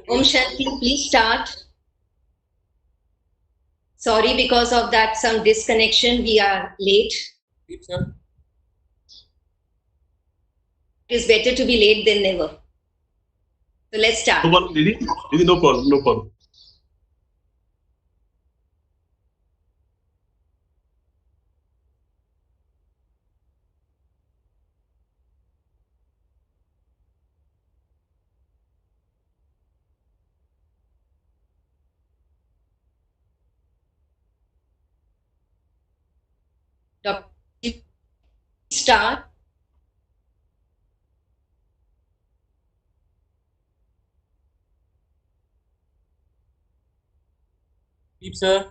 Om Shanti, please start. Sorry, because of that some disconnection, we are late. It is better to be late than never. So let's start. No problem, Didi. Didi, no problem, no problem. Dr. Start. Deep, sir.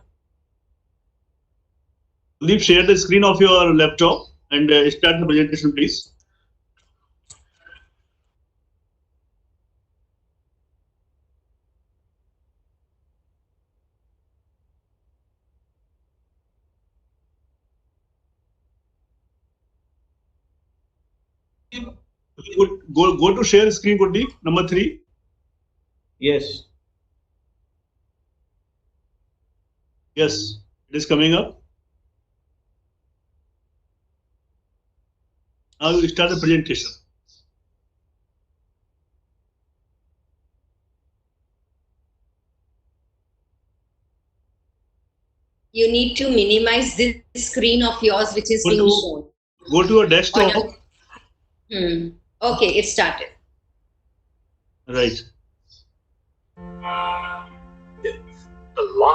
Leave share the screen of your laptop and start the presentation, please. Go to share screen, Gudi, number 3. Yes. Yes, it is coming up. Now you start the presentation. You need to minimize this screen of yours, which is being shown. Go to your desktop. Okay, it started. Right.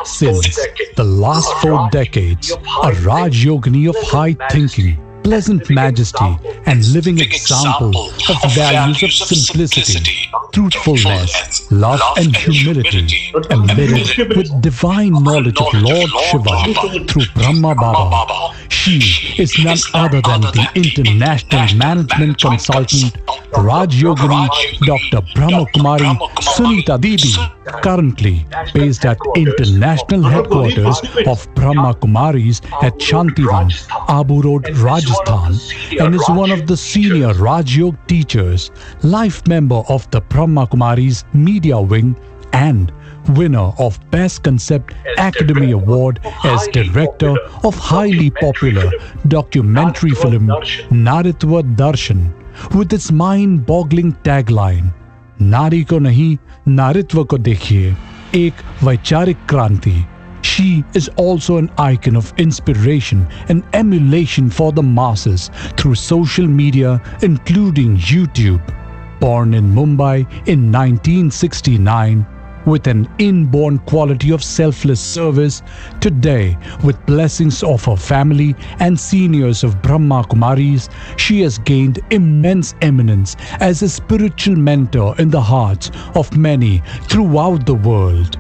Since the last 4 decades, a Raj Yogini of high thinking, pleasant majesty, and living example of values of simplicity, truthfulness, love and humility, embedded with divine knowledge of Lord Shiva through Brahma Baba. She is none other than the international management consultant Raj Yogini Dr. Brahma Kumari Sunita Didi, currently based at international headquarters of Brahma Kumaris at Shantiram, Abu Road, Rajasthan, and is one of the senior Raj Yoga teachers, life member of the Brahma Kumaris Media Wing, and winner of Best Concept Academy Award as director of highly popular documentary film Naritva Darshan, with its mind-boggling tagline, Nari ko nahi, Naritva ko dekhiye, ek vaicharik kranti. She is also an icon of inspiration and emulation for the masses through social media, including YouTube. Born in Mumbai in 1969, with an inborn quality of selfless service, today, with blessings of her family and seniors of Brahma Kumaris, she has gained immense eminence as a spiritual mentor in the hearts of many throughout the world.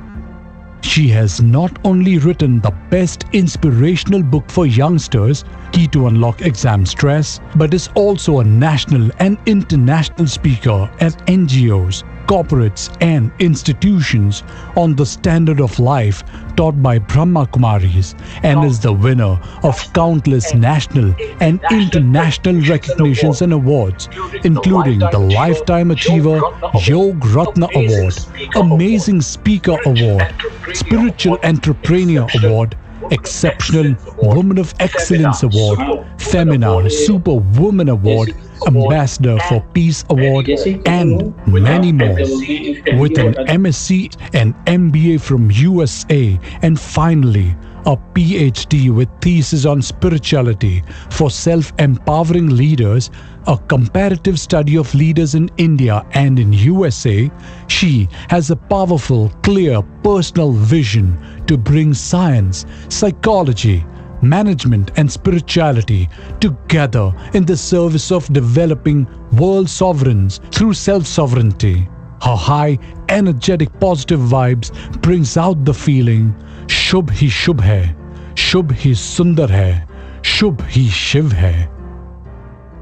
She has not only written the best inspirational book for youngsters, Key to Unlock Exam Stress, but is also a national and international speaker at NGOs, corporates and institutions on the standard of life taught by Brahma Kumaris, and is the winner of countless national and international recognitions and awards, including the Lifetime Achiever Yog Ratna Award, Amazing Speaker Award, Spiritual Entrepreneur Award, Exceptional Woman of Excellence Award, Femina Superwoman Award, Ambassador for Peace Award, and many more. With an MSc and MBA from USA, and finally a PhD with thesis on spirituality for self-empowering leaders, a comparative study of leaders in India and in USA, she has a powerful, clear personal vision to bring science, psychology, management and spirituality together in the service of developing world sovereigns through self-sovereignty. Her high, energetic, positive vibes brings out the feeling Shubh hi Shubh hai, Shubh hi Sundar hai, Shubh hi Shiv hai.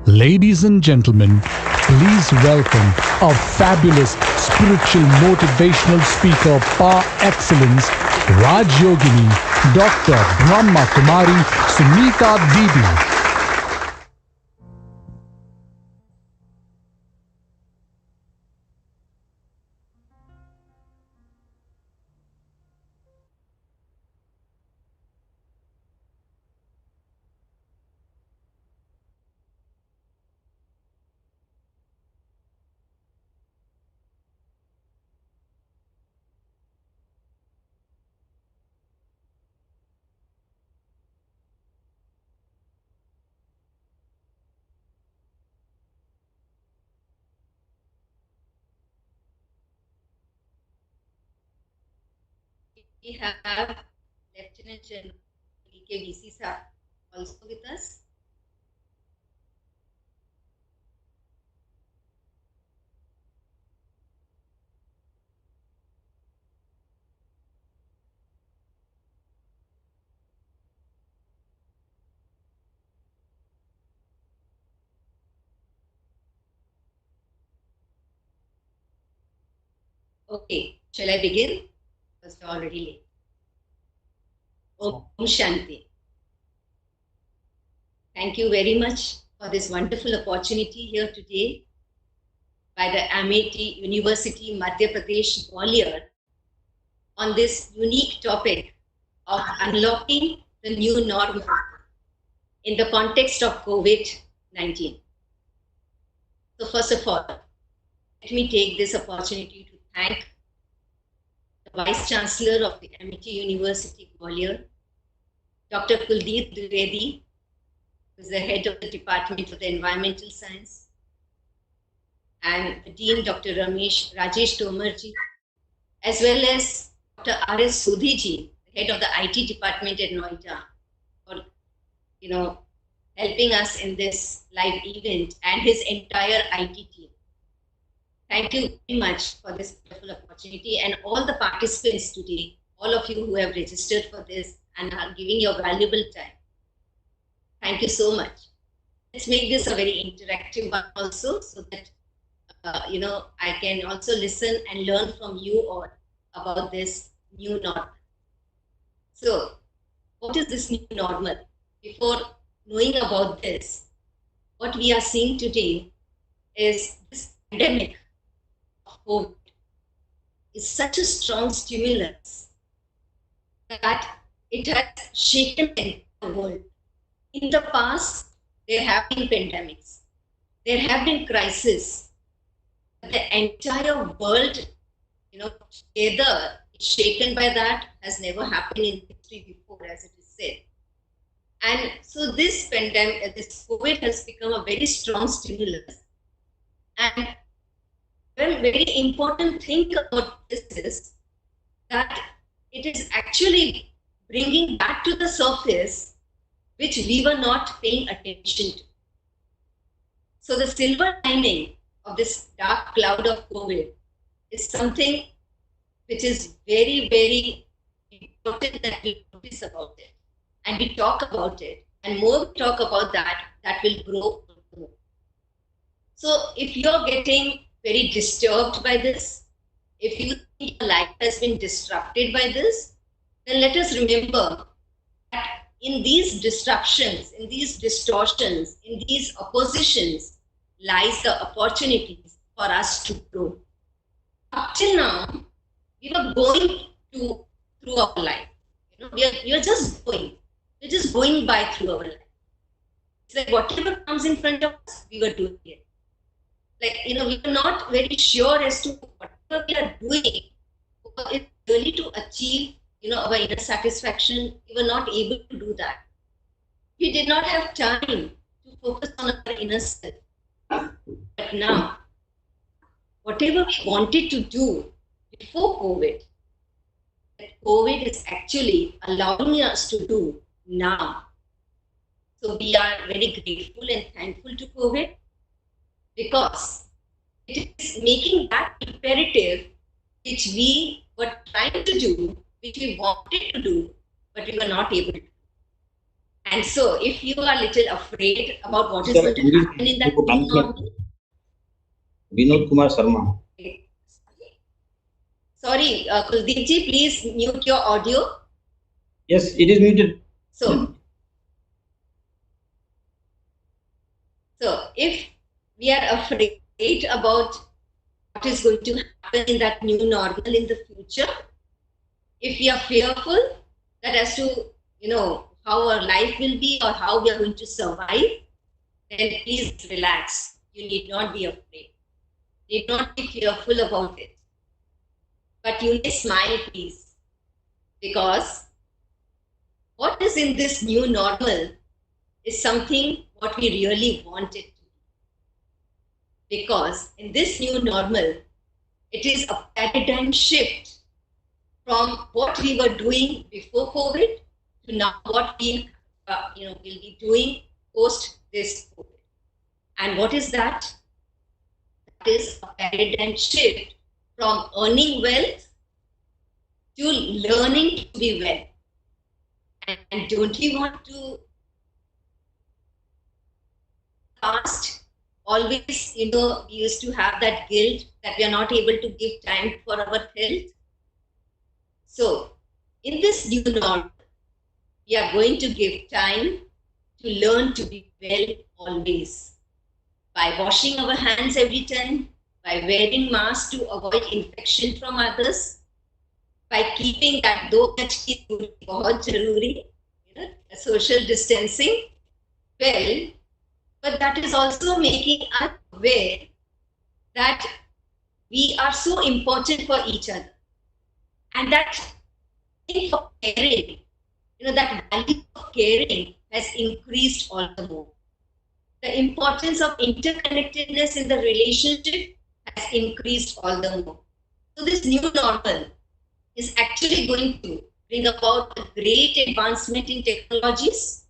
Ladies and gentlemen, please welcome our fabulous spiritual motivational speaker par excellence, Raj Yogini, Dr. Brahma Kumari Sunita Didi. We have Lieutenant General VC sir also with us. Okay, shall I begin? Because we're already late. Om Shanti. Thank you very much for this wonderful opportunity here today by the AMITY University, Madhya Pradesh, GWALIOR on this unique topic of unlocking the new normal in the context of COVID-19. So first of all, let me take this opportunity to thank the Vice Chancellor of the AMITY University, GWALIOR, Dr. Kuldeep Dwivedi, who is the head of the Department of the Environmental Science, and the Dean, Dr. Rajesh Tomarji, as well as Dr. R.S. Sudhiji, the head of the IT department at Noida, for helping us in this live event, and his entire IT team. Thank you very much for this wonderful opportunity, and all the participants today, all of you who have registered for this and are giving your valuable time. Thank you so much. Let's make this a very interactive one also, so that I can also listen and learn from you all about this new normal. So, what is this new normal? Before knowing about this, what we are seeing today is this pandemic of COVID is such a strong stimulus that it has shaken the world. In the past, there have been pandemics, there have been crises. The entire world, together, shaken by that, has never happened in history before, as it is said. And so this pandemic, this COVID has become a very strong stimulus. And one very important thing about this is that it is actually bringing back to the surface which we were not paying attention to. So the silver lining of this dark cloud of COVID is something which is very, very important that we notice about it and we talk about it, and more we talk about that, that will grow more. So if you're getting very disturbed by this, if you think your life has been disrupted by this, then let us remember that in these disruptions, in these distortions, in these oppositions, lies the opportunities for us to grow. Up till now, we were going through our life. We are just going. We're just going by through our life. It's like whatever comes in front of us, we were doing it. Like, we were not very sure as to whatever we are doing, it's really to achieve, our inner satisfaction. We were not able to do that. We did not have time to focus on our inner self. But now, whatever we wanted to do before COVID, that COVID is actually allowing us to do now. So we are very grateful and thankful to COVID because it is making that imperative which we were trying to do, which we wanted to do, but we were not able to. And so, if you are a little afraid about what is going to happen in that new normal, Vinod Kumar Sharma. Sorry, Kuldeep ji, please mute your audio. Yes, it is muted. So if we are afraid about what is going to happen in that new normal in the future, if we are fearful that as to, how our life will be or how we are going to survive, then please relax. You need not be afraid. You need not be fearful about it. But you may smile, please, because what is in this new normal is something what we really want it to be. Because in this new normal, it is a paradigm shift from what we were doing before COVID to now what we will be doing post this COVID. And what is that? That is a paradigm shift from earning wealth to learning to be well. And don't we want to past? Always, we used to have that guilt that we are not able to give time for our health. So, in this new normal, we are going to give time to learn to be well always. By washing our hands every time, by wearing masks to avoid infection from others, by keeping that social distancing, well, but that is also making us aware that we are so important for each other. And that thing of caring, that value of caring has increased all the more. The importance of interconnectedness in the relationship has increased all the more. So this new normal is actually going to bring about a great advancement in technologies.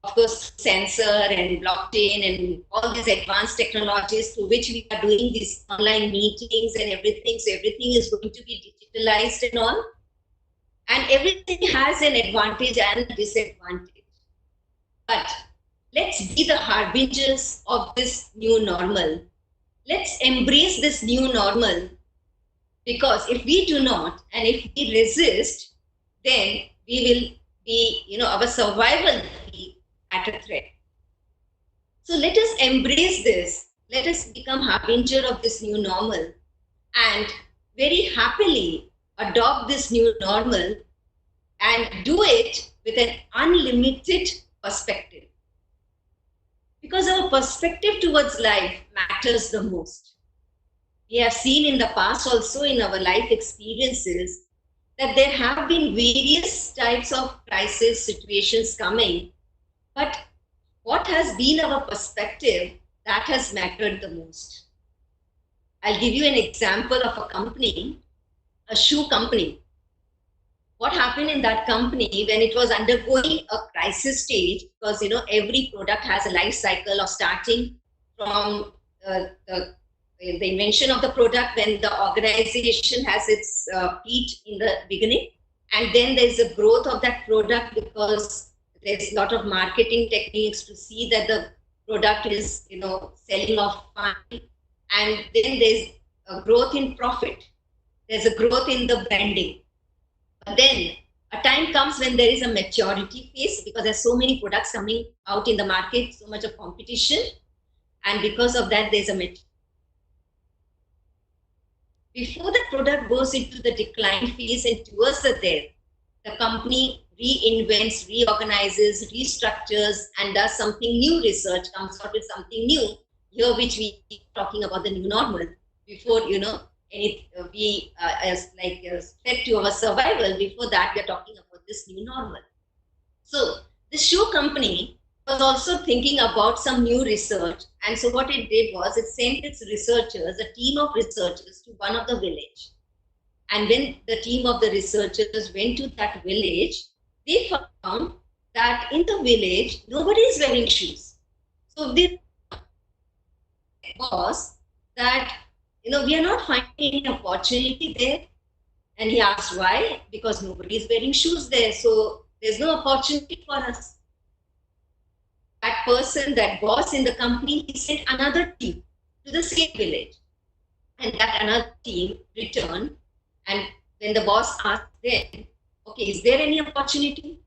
Of course, sensor and blockchain and all these advanced technologies through which we are doing these online meetings and everything. So everything is going to be digitalized and all. And everything has an advantage and a disadvantage. But let's be the harbingers of this new normal. Let's embrace this new normal, because if we do not and if we resist, then we will be, our survival will be at a threat. So let us embrace this. Let us become harbinger of this new normal and very happily adopt this new normal and do it with an unlimited perspective. Because our perspective towards life matters the most. We have seen in the past also in our life experiences that there have been various types of crisis situations coming, but what has been our perspective, that has mattered the most. I'll give you an example of a company, a shoe company. What happened in that company when it was undergoing a crisis stage, because every product has a life cycle of starting from the invention of the product when the organization has its peak in the beginning, and then there's a growth of that product because there's a lot of marketing techniques to see that the product is selling off fine, and then there's a growth in profit, there's a growth in the branding. But then a time comes when there is a maturity phase, because there's so many products coming out in the market, so much of competition, and because of that there's a maturity. Before the product goes into the decline phase and towards the there, the company reinvents, reorganizes, restructures, and does something new. Research comes out with something new here, which we keep talking about the new normal. Before we as like a threat to our survival. Before that, we are talking about this new normal. So the shoe company was also thinking about some new research, and so what it did was it sent its researchers, a team of researchers, to one of the village. And when the team of the researchers went to that village, they found that in the village nobody is wearing shoes. So this was that we are not finding any opportunity there. And he asked why? Because nobody is wearing shoes there, so there's no opportunity for us. That person, that boss in the company, he sent another team to the same village, and that another team returned. And when the boss asked them, okay, is there any opportunity?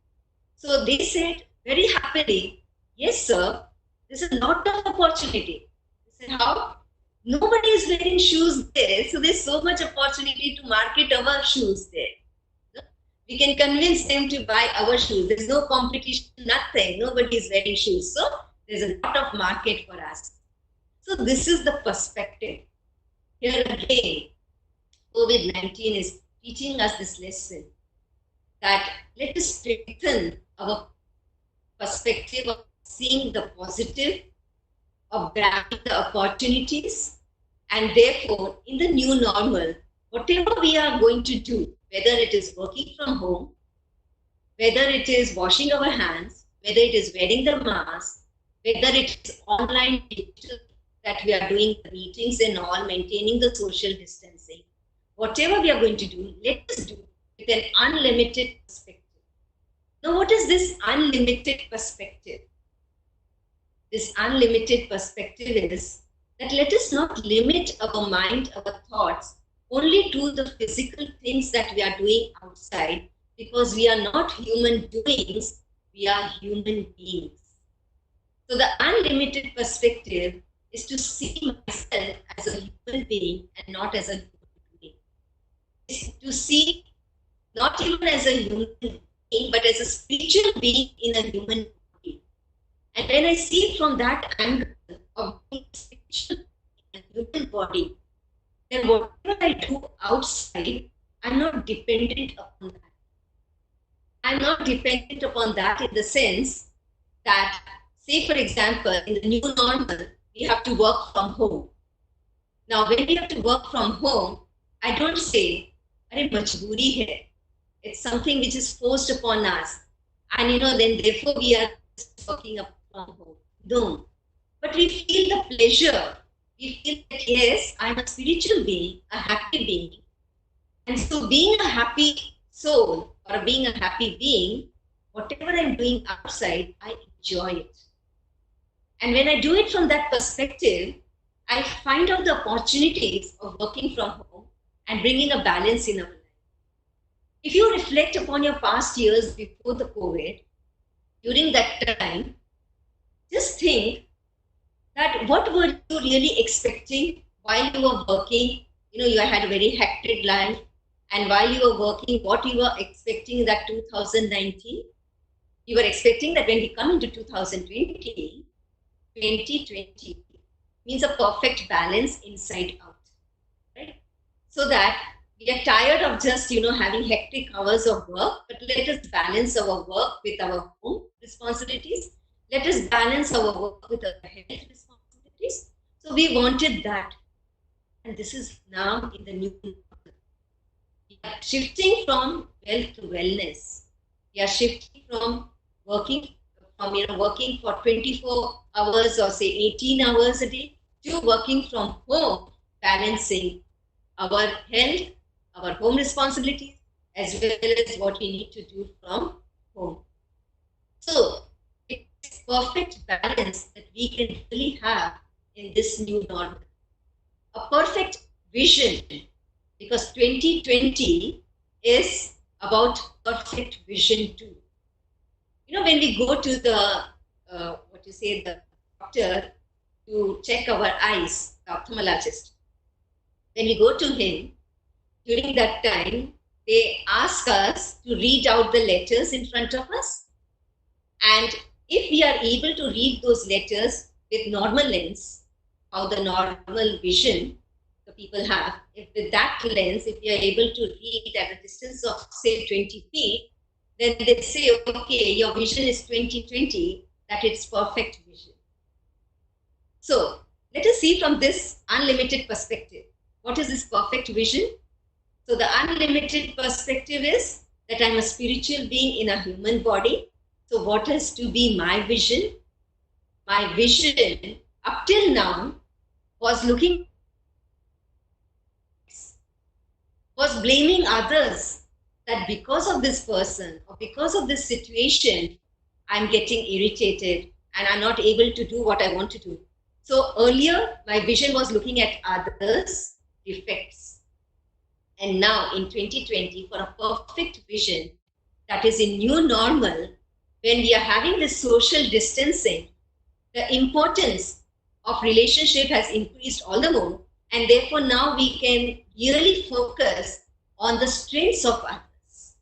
So they said very happily, yes sir, there's a lot of opportunity. They said, how? Nobody is wearing shoes there, so there's so much opportunity to market our shoes there. We can convince them to buy our shoes. There's no competition, nothing. Nobody is wearing shoes. So there's a lot of market for us. So this is the perspective. Here again, COVID-19 is teaching us this lesson, that let us strengthen our perspective of seeing the positive, of grabbing the opportunities, and therefore in the new normal, whatever we are going to do, whether it is working from home, whether it is washing our hands, whether it is wearing the mask, whether it is online digital that we are doing the meetings and all, maintaining the social distancing, whatever we are going to do, let us do with an unlimited perspective. Now, what is this unlimited perspective? This unlimited perspective is that let us not limit our mind, our thoughts, only to the physical things that we are doing outside, because we are not human doings, we are human beings. So the unlimited perspective is to see myself as a human being and not as a human being. It's to see not even as a human being, but as a spiritual being in a human body. And when I see it from that angle of being spiritual in a human body, then whatever I do outside, I'm not dependent upon that. I'm not dependent upon that in the sense that, say for example, in the new normal, we have to work from home. Now, when we have to work from home, I don't say, "Arey, majboori hai." It's something which is forced upon us. And then therefore we are working from home. No. But we feel the pleasure. We feel that, yes, I'm a spiritual being, a happy being. And so being a happy soul or being a happy being, whatever I'm doing outside, I enjoy it. And when I do it from that perspective, I find out the opportunities of working from home and bringing a balance in our life. If you reflect upon your past years before the COVID, during that time, just think that what were you really expecting while you were working? You had a very hectic life. And while you were working, what you were expecting that 2019? You were expecting that when we come into 2020 means a perfect balance inside out, right? So that we are tired of just, having hectic hours of work, but let us balance our work with our home responsibilities. Let us balance our work with our health responsibilities. So we wanted that. And this is now in the new normal. We are shifting from wealth to wellness. We are shifting from working for 24 hours or say 18 hours a day to working from home, balancing our health, our home responsibilities, as well as what we need to do from home. So it's perfect balance that we can really have in this new normal. A perfect vision, because 2020 is about perfect vision too. When we go to the the doctor to check our eyes, the ophthalmologist, when we go to him, during that time, they ask us to read out the letters in front of us. And if we are able to read those letters with normal lens, how the normal vision the people have, if with that lens, if we are able to read at a distance of say 20 feet, then they say, okay, your vision is 20/20, that it's perfect vision. So let us see from this unlimited perspective. What is this perfect vision? So the unlimited perspective is that I'm a spiritual being in a human body. So what is to be my vision? My vision up till now was blaming others, that because of this person or because of this situation, I'm getting irritated and I'm not able to do what I want to do. So earlier, my vision was looking at others' defects. And now in 2020, for a perfect vision, that is in new normal, when we are having this social distancing, the importance of relationship has increased all the more. And therefore now we can really focus on the strengths of others.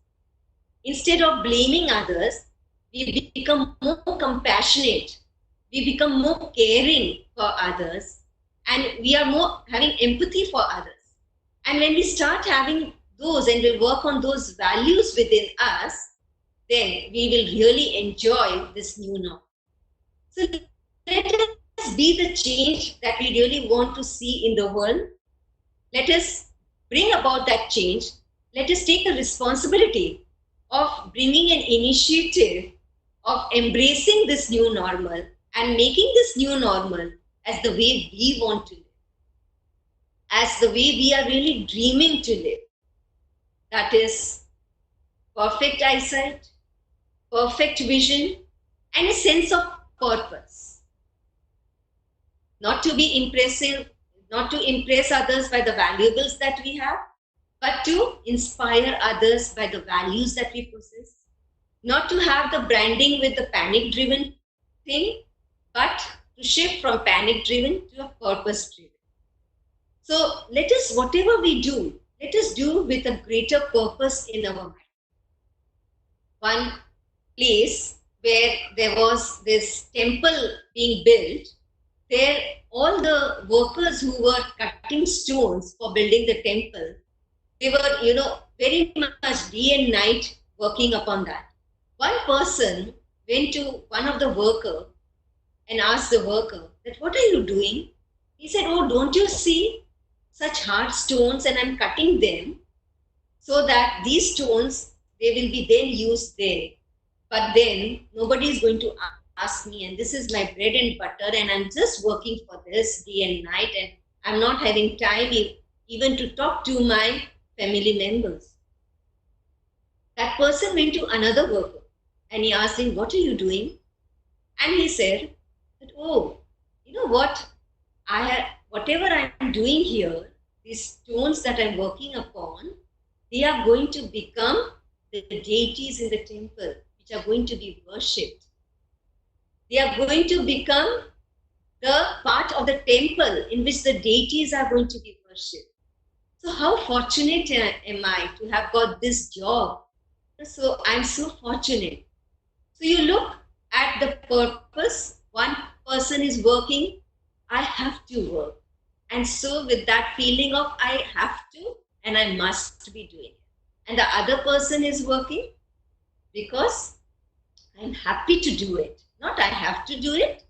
Instead of blaming others, we become more compassionate. We become more caring for others. And we are more having empathy for others. And when we start having those and we'll work on those values within us, then we will really enjoy this new norm. So let us be the change that we really want to see in the world. Let us bring about that change let us take a responsibility of bringing an initiative of embracing this new normal and making this new normal as the way we want to live, as the way we are really dreaming to live. That is perfect eyesight, perfect vision, and a sense of purpose. Not to be impressive, not to impress others by the valuables that we have, but to inspire others by the values that we possess. Not to have the branding with the panic-driven thing, but to shift from panic-driven to a purpose-driven. So let us, whatever we do, let us do with a greater purpose in our mind. One place where there was this temple being built, there all the workers who were cutting stones for building the temple, they were, very much day and night working upon that. One person went to one of the worker and asked the worker that, what are you doing? He said, oh, don't you see such hard stones, and I'm cutting them so that these stones, they will be then used there. But then nobody is going to ask me, and this is my bread and butter, and I'm just working for this day and night, and I'm not having time even to talk to my family members. That person went to another worker and he asked him, what are you doing? And he said that, oh, you know what, whatever I'm doing here, these stones that I'm working upon, they are going to become the deities in the temple, which are going to be worshipped. They are going to become the part of the temple in which the deities are going to be worshipped. So how fortunate am I to have got this job? So I'm so fortunate. So you look at the purpose. One person is working, I have to work. And so with that feeling of I have to and I must be doing it. And the other person is working because I'm happy to do it. Not I have to do it,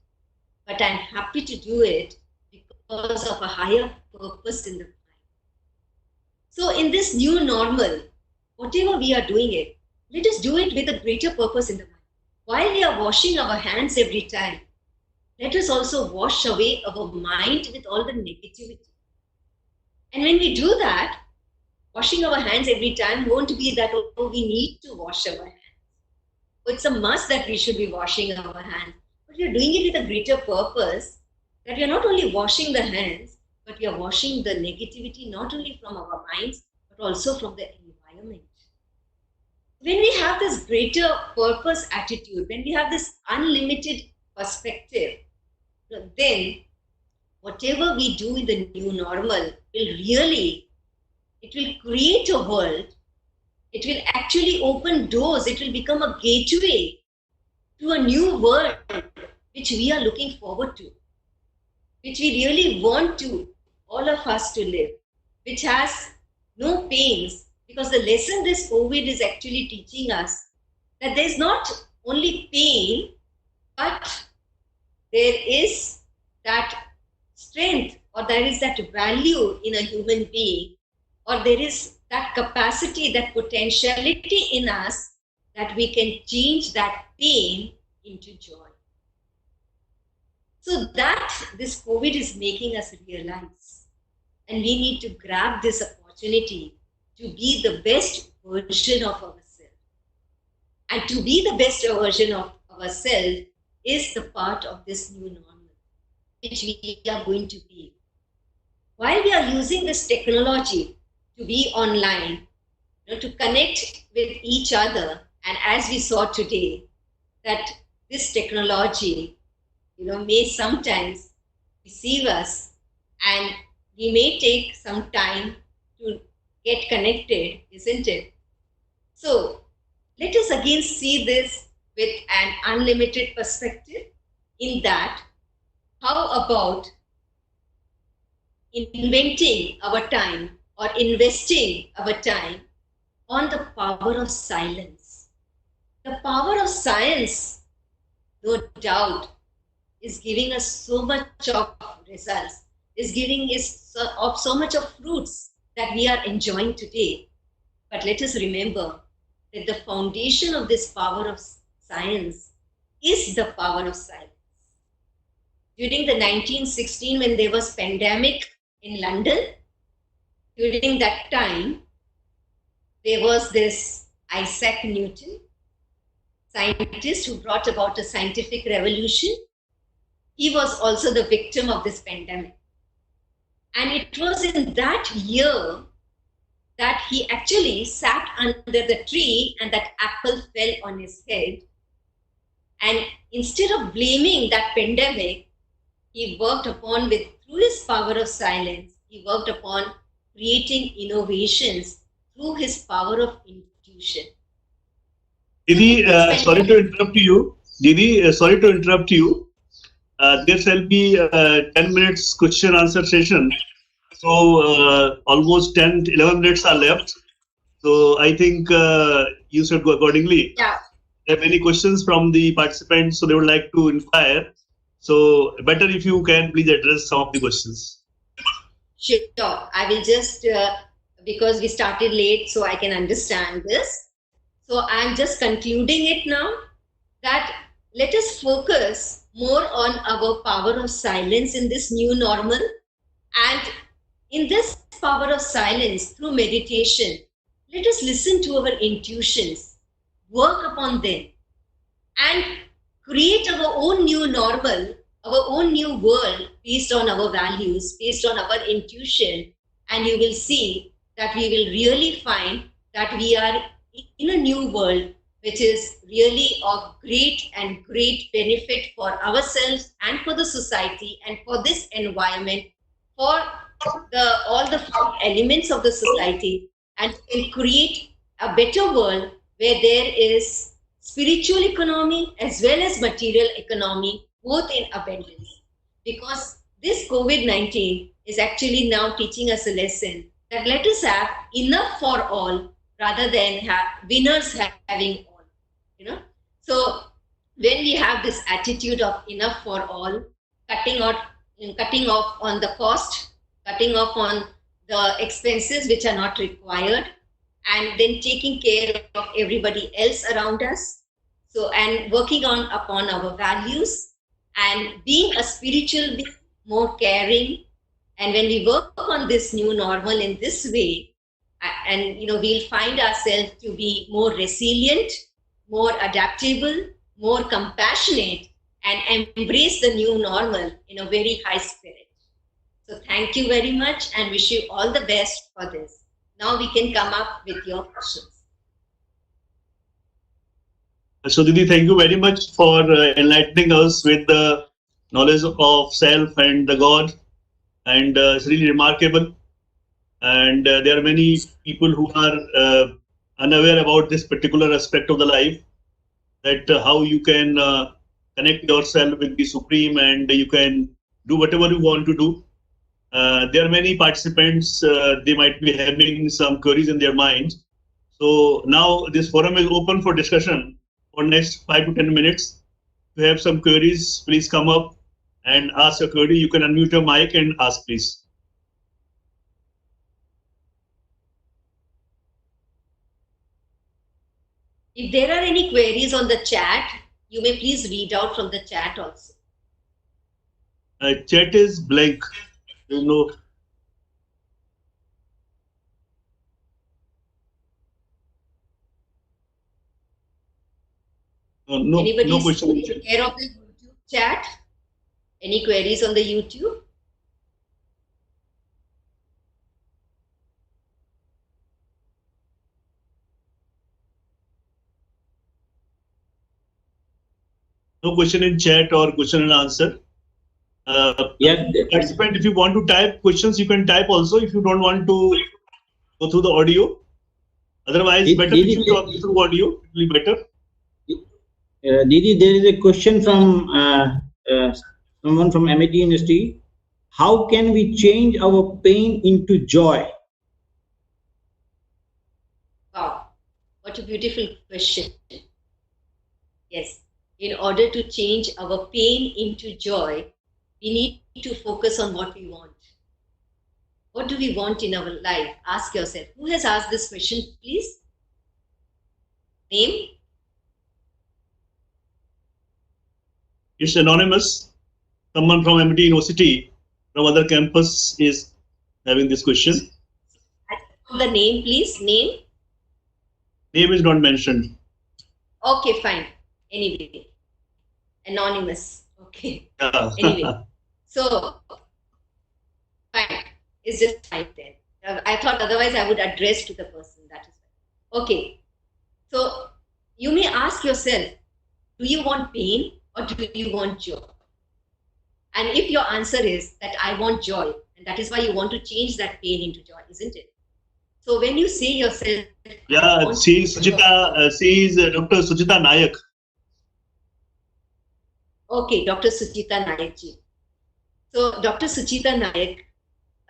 but I'm happy to do it because of a higher purpose in the mind. So in this new normal, whatever we are doing it, let us do it with a greater purpose in the mind. While we are washing our hands every time, let us also wash away our mind with all the negativity. And when we do that, washing our hands every time won't be that, oh, we need to wash our hands. It's a must that we should be washing our hands. But we are doing it with a greater purpose, that we are not only washing the hands, but we are washing the negativity not only from our minds, but also from the environment. When we have this greater purpose attitude, when we have this unlimited perspective, then whatever we do in the new normal it will create a world, it will actually open doors, it will become a gateway to a new world which we are looking forward to, which we really want to, all of us to live, which has no pains, because the lesson this COVID is actually teaching us that there is not only pain, but there is that strength, or there is that value in a human being, or there is that capacity, that potentiality in us that we can change that pain into joy. So that this COVID is making us realize, and we need to grab this opportunity to be the best version of ourselves. And to be the best version of ourselves is the part of this new normal, which we are going to be. While we are using this technology to be online, to connect with each other, and as we saw today, that this technology, may sometimes deceive us, and we may take some time to get connected, isn't it? So let us again see this with an unlimited perspective, in that, how about inventing our time or investing our time on the power of silence. The power of science, no doubt, is giving us so much of results, is giving us so much of fruits that we are enjoying today. But let us remember that the foundation of this power of science is the power of silence. During the 1916, when there was pandemic in London, during that time, there was this Isaac Newton, scientist who brought about a scientific revolution. He was also the victim of this pandemic. And it was in that year that he actually sat under the tree and that apple fell on his head. And instead of blaming that pandemic, he worked upon through his power of silence, he worked upon creating innovations through his power of intuition. Didi, sorry to interrupt you. Didi, sorry to interrupt you. There shall be 10 minutes question answer session. So almost 11 minutes are left. So I think you should go accordingly. Yeah. There are many questions from the participants, so they would like to inquire. So better if you can please address some of the questions. Sure. I will just, because we started late, so I can understand this. So I'm just concluding it now, that let us focus more on our power of silence in this new normal. And in this power of silence through meditation, let us listen to our intuitions, work upon them, and create our own new normal, our own new world based on our values, based on our intuition. And you will see that we will really find that we are in a new world, which is really of great benefit for ourselves and for the society and for this environment, for all the elements of the society, and can create a better world where there is spiritual economy as well as material economy, both in abundance. Because this COVID-19 is actually now teaching us a lesson that let us have enough for all rather than have winners having all. So when we have this attitude of enough for all, cutting off on the cost, cutting off on the expenses which are not required, and then taking care of everybody else around us. So, and working upon our values and being a spiritual being, more caring. And when we work on this new normal in this way, and we'll find ourselves to be more resilient, more adaptable, more compassionate, and embrace the new normal in a very high spirit. So thank you very much and wish you all the best for this. Now we can come up with your questions. So Didi, thank you very much for enlightening us with the knowledge of self and the God. And it's really remarkable. And there are many people who are unaware about this particular aspect of the life, that how you can connect yourself with the Supreme and you can do whatever you want to do. There are many participants, they might be having some queries in their minds. So now this forum is open for discussion for next 5 to 10 minutes. If you have some queries, please come up and ask a query. You can unmute your mic and ask, please. If there are any queries on the chat, you may please read out from the chat also. Chat is blank. There's no. No question. Take care of the YouTube chat. Any queries on the YouTube? No question in chat or question and answer. Participant, if you want to type questions, you can type also. If you don't want to go through the audio, otherwise better if you talk through audio. It will be better. Didi, there is a question from someone from AMITY University. How can we change our pain into joy? Wow, what a beautiful question. Yes, in order to change our pain into joy, we need to focus on what we want. What do we want in our life? Ask yourself. Who has asked this question, please? Name? It's anonymous. Someone from AMITY University, from other campus, is having this question. The name, please. Name? Name is not mentioned. Okay, fine. Anyway, anonymous. Okay. Yeah. Anyway, so fine. It's just fine then. I thought otherwise I would address to the person. That is fine. Okay. So you may ask yourself, do you want pain or do you want joy? And if your answer is that I want joy, and that is why you want to change that pain into joy, isn't it? So when you say yourself, yeah, she is Dr. Sunita Nayak. Okay, Dr. Sunita Nayak ji. So Dr. Sunita Nayak,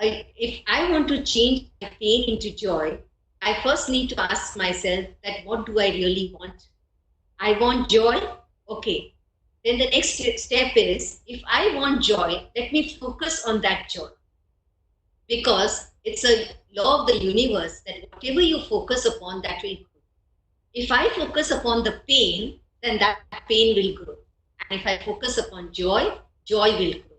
if I want to change my pain into joy, I first need to ask myself that what do I really want? I want joy. Okay. Then the next step is, if I want joy, let me focus on that joy. Because it's a law of the universe that whatever you focus upon, that will grow. If I focus upon the pain, then that pain will grow. And if I focus upon joy, joy will grow.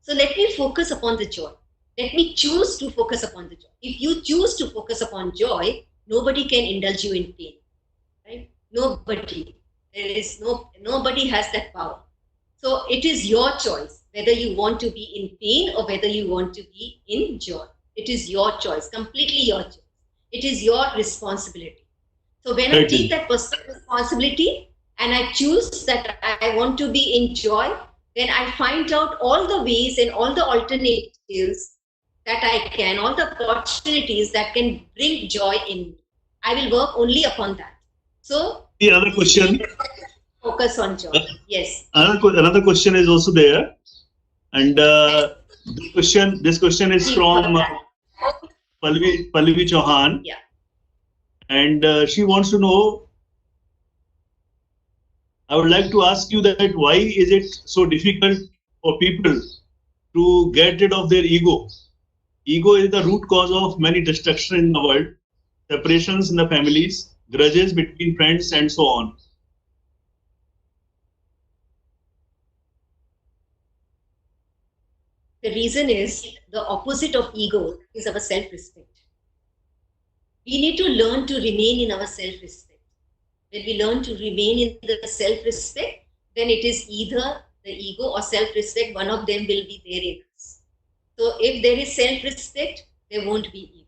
So let me focus upon the joy. Let me choose to focus upon the joy. If you choose to focus upon joy, nobody can indulge you in pain. Right? Nobody. Nobody has that power. So it is your choice whether you want to be in pain or whether you want to be in joy. It is your choice, completely your choice. It is your responsibility. So when I take that personal responsibility and I choose that I want to be in joy, then I find out all the ways and all the alternatives that I can, all the opportunities that can bring joy in me. I will work only upon that. So the other question, focus on joy. Yes. Another question is also there, and this question is from Pallavi Chauhan. Yeah. And she wants to know, I would like to ask you that why is it so difficult for people to get rid of their ego? Ego is the root cause of many destruction in the world, separations in the families, grudges between friends, and so on. The reason is the opposite of ego is our self-respect. We need to learn to remain in our self-respect. When we learn to remain in the self-respect, then it is either the ego or self-respect, one of them will be there in us. So if there is self-respect, there won't be ego.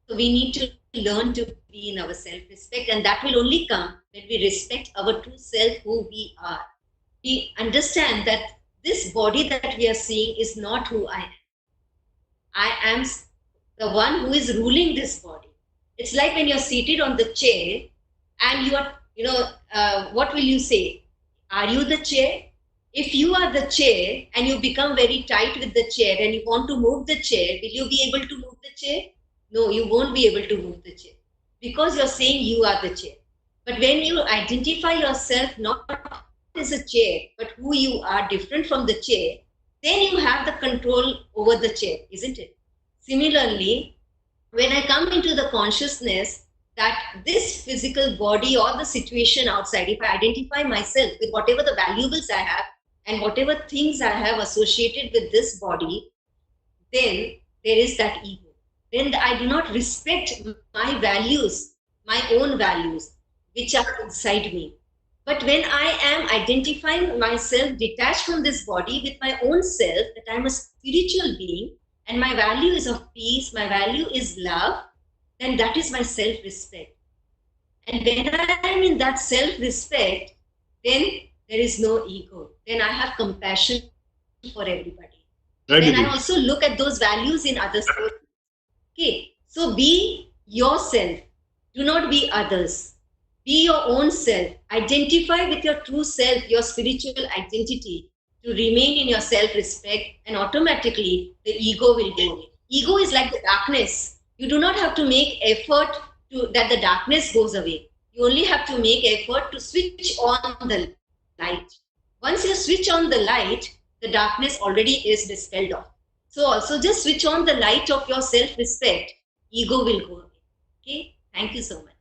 So we need to learn to be in our self-respect, and that will only come when we respect our true self, who we are. We understand that this body that we are seeing is not who I am. I am the one who is ruling this body. It's like when you're seated on the chair and you are, what will you say? Are you the chair? If you are the chair and you become very tight with the chair and you want to move the chair, will you be able to move the chair? No, you won't be able to move the chair because you're saying you are the chair. But when you identify yourself not as a chair, but who you are different from the chair, then you have the control over the chair, isn't it? Similarly, when I come into the consciousness that this physical body or the situation outside, if I identify myself with whatever the valuables I have and whatever things I have associated with this body, then there is that ego. Then I do not respect my values, my own values, which are inside me. But when I am identifying myself detached from this body with my own self, that I'm a spiritual being and my value is of peace, my value is love, then that is my self-respect. And when I am in that self-respect, then there is no ego. Then I have compassion for everybody. Right. Then I also look at those values in others. Okay, so be yourself. Do not be others. Be your own self. Identify with your true self, your spiritual identity, to remain in your self-respect, and automatically the ego will go away. Ego is like the darkness. You do not have to make effort that the darkness goes away. You only have to make effort to switch on the light. Once you switch on the light, the darkness already is dispelled off. So also just switch on the light of your self-respect. Ego will go away. Okay. Thank you so much.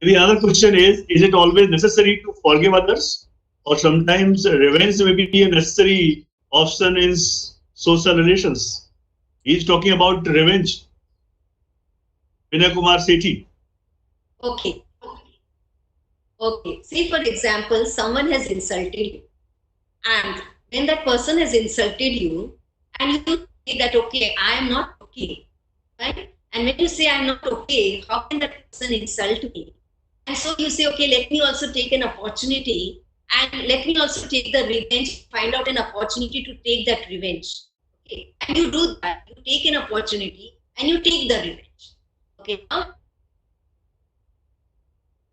The other question is it always necessary to forgive others? Or sometimes revenge may be a necessary option in social relations? He's talking about revenge. Vinay Kumar Sethi. Okay. Okay. Say for example, someone has insulted you. And when that person has insulted you, and you say that, okay, I am not okay. Right? And when you say I'm not okay, how can that person insult me? And so you say, okay, let me also take an opportunity and let me also take the revenge, find out an opportunity to take that revenge. Okay. And you do that. You take an opportunity and you take the revenge. Okay. Now,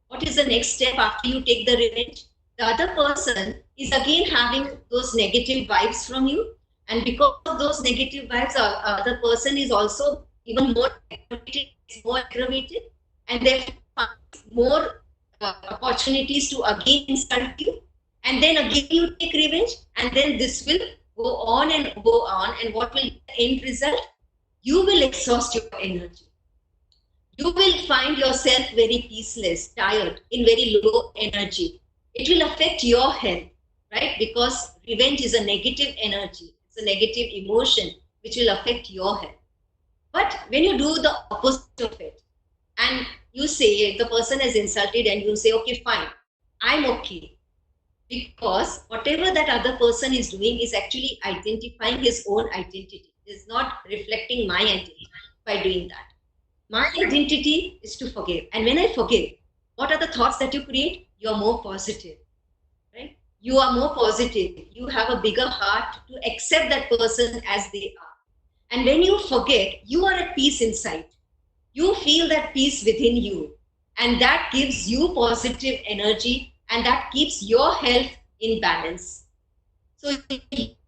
what is the next step after you take the revenge? The other person is again having those negative vibes from you. And because of those negative vibes, the other person is also even more aggravated, and therefore finds more opportunities to again insult you. And then again you take revenge, and then this will go on. And what will the end result? You will exhaust your energy. You will find yourself very peaceless, tired, in very low energy. It will affect your health, right? Because revenge is a negative energy. It's a negative emotion which will affect your health. But when you do the opposite of it, and you say the person has insulted, and you say, okay, fine, I'm okay. Because whatever that other person is doing is actually identifying his own identity. It is not reflecting my identity by doing that. My identity is to forgive. And when I forgive, what are the thoughts that you create? You are more positive, right? You are more positive. You have a bigger heart to accept that person as they are. And when you forget, you are at peace inside. You feel that peace within you. And that gives you positive energy, and that keeps your health in balance. So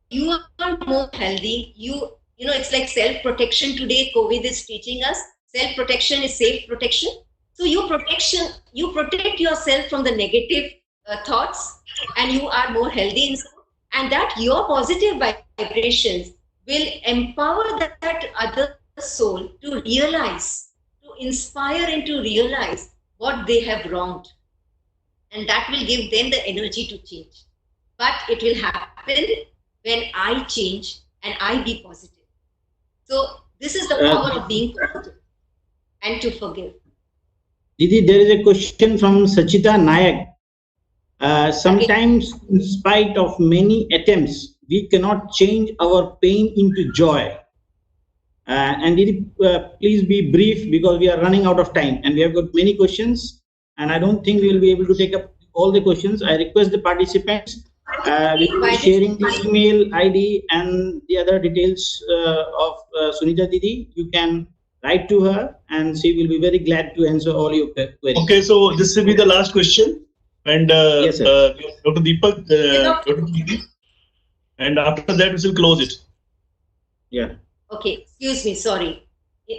you are more healthy. You know, it's like self-protection today. COVID is teaching us. Self-protection is safe protection. So you protect yourself from the negative thoughts, and you are more healthy inside. And that your positive vibrations will empower that other soul to realize, to inspire and to realize what they have wronged. And that will give them the energy to change. But it will happen when I change and I be positive. So this is the power of being positive and to forgive. Didi, there is a question from Sachita Nayak. Sometimes, in spite of many attempts, we cannot change our pain into joy. And Didi, please be brief because we are running out of time and we have got many questions. And I don't think we will be able to take up all the questions. I request the participants, we will be sharing the email ID and the other details of Sunita Didi. You can write to her and she will be very glad to answer all your queries. Okay, so this will be the last question. And yes, Dr. Deepak, Dr. Didi, and after that we will close it. Yeah. Okay, excuse me, sorry.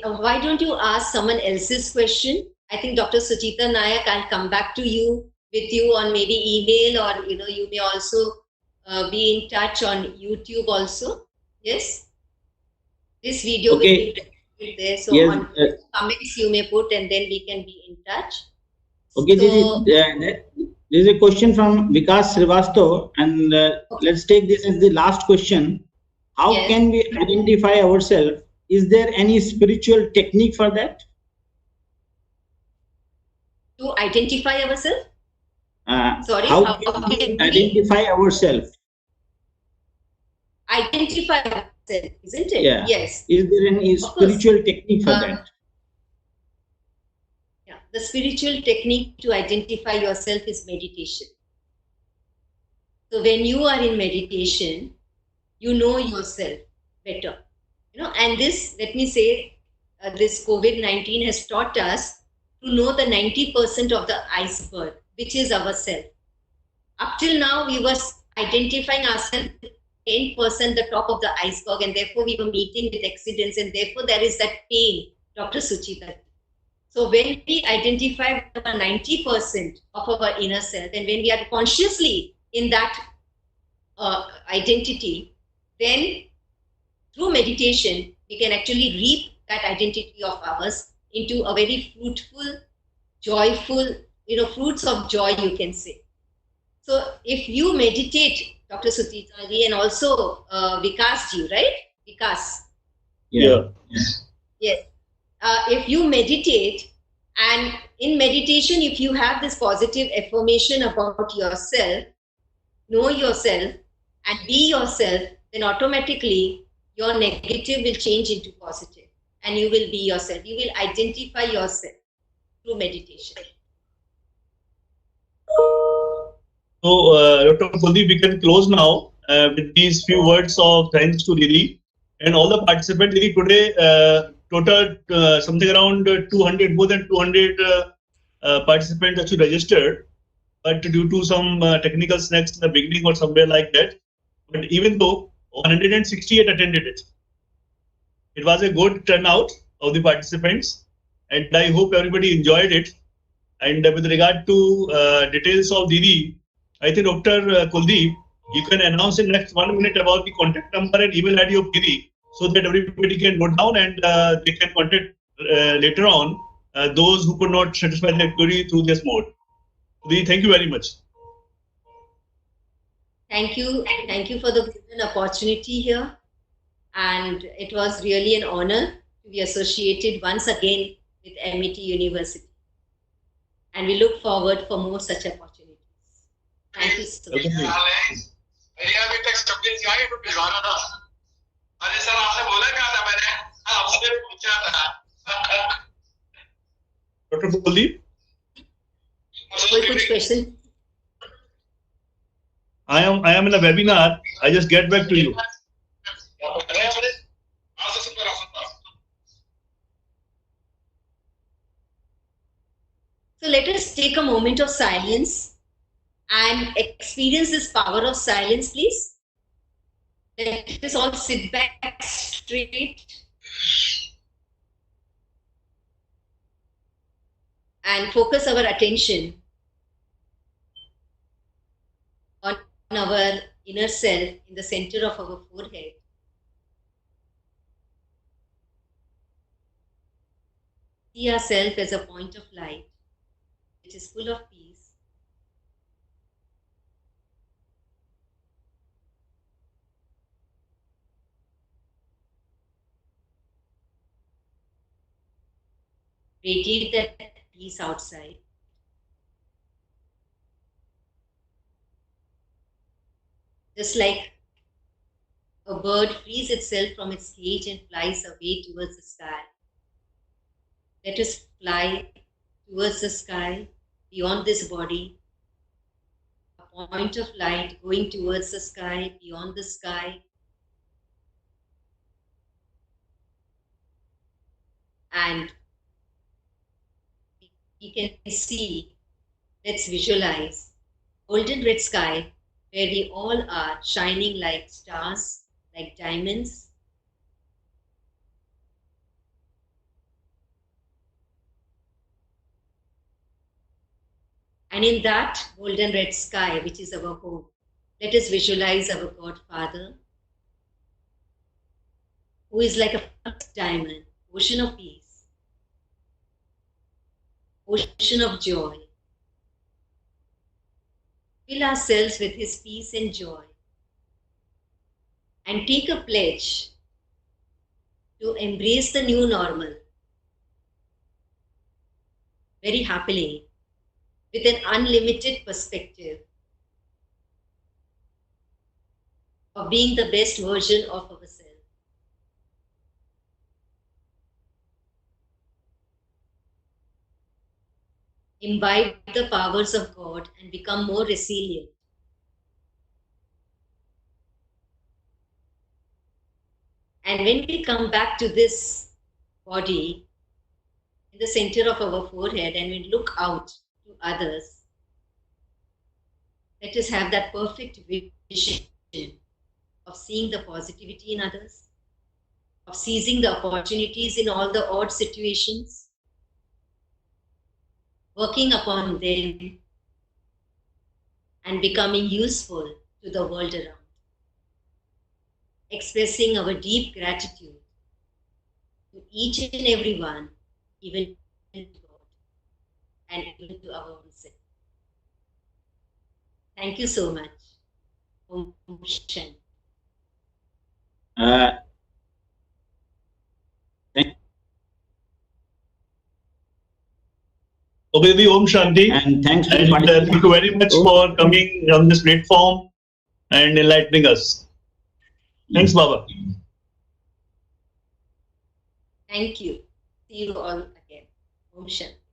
Why don't you ask someone else's question? I think Dr. Suchita Nayak, I'll come back to you with you on maybe email, or you may also be in touch on YouTube also. Yes? This video will be there. So yes, on comments you may put, and then we can be in touch. Okay, so, there is a question from Vikas Srivastav, and let's take this as the last question. How can we identify ourselves? Is there any spiritual technique for that? To identify ourselves? Sorry, how can we identify ourselves? Identify ourselves, isn't it? Yeah. Yes. Is there any spiritual technique for that? Yeah, the spiritual technique to identify yourself is meditation. So when you are in meditation, you know yourself better. And this, let me say, this COVID-19 has taught us to know the 90% of the iceberg, which is ourself. Up till now, we were identifying ourselves 10% the top of the iceberg, and therefore we were meeting with accidents, and therefore there is that pain, Dr. Suchita. So when we identify 90% of our inner self, and when we are consciously in that identity, then through meditation, we can actually reap that identity of ours into a very fruitful, joyful, fruits of joy, you can say. So if you meditate, Dr. Sunita ji, and also Vikas ji, right? Vikas. Yeah. Yes. If you meditate, and in meditation, if you have this positive affirmation about yourself, know yourself, and be yourself, then automatically your negative will change into positive, and you will be yourself. You will identify yourself through meditation. So, Dr. Kuldeep, we can close now with these few words of thanks to Didi and all the participants. Didi, today, total something around 200, more than 200 participants actually registered, but due to some technical snags in the beginning or somewhere like that. But even though 168 attended it, it was a good turnout of the participants, and I hope everybody enjoyed it. And with regard to details of Didi, I think Dr. Kuldeep, you can announce in next 1 minute about the contact number and email ID of Didi, so that everybody can note down and they can contact later on those who could not satisfy their query through this mode. Didi, thank you very much. Thank you for the opportunity here, and it was really an honor to be associated once again with AMITY University, and we look forward for more such opportunities. Thank you so much. Dr. Kuldeep? Quick question. I am in a webinar. I just get back to you. So let us take a moment of silence and experience this power of silence, please. Let us all sit back straight and focus our attention on our inner self in the center of our forehead. See ourselves as a point of light which is full of peace. Radiate that peace outside. Just like a bird frees itself from its cage and flies away towards the sky. Let us fly towards the sky, beyond this body, a point of light going towards the sky, beyond the sky. And we can see, let's visualize, golden red sky where we all are shining like stars, like diamonds. And in that golden red sky, which is our home, let us visualize our God Father, who is like a diamond, ocean of peace, ocean of joy. Fill ourselves with his peace and joy, and take a pledge to embrace the new normal very happily, with an unlimited perspective of being the best version of ourselves. Imbibe the powers of God and become more resilient. And when we come back to this body, in the center of our forehead, and we look out to others, let us have that perfect vision of seeing the positivity in others, of seizing the opportunities in all the odd situations, working upon them, and becoming useful to the world around. expressing our deep gratitude to each and every one, even to God, and even to our own self. Thank you so much. Om Shanti. Okay, the Om Shanti. And thanks to And the thank you very much for coming on this platform and enlightening us. Thanks, Baba. Thank you. See you all again. Om Shanti.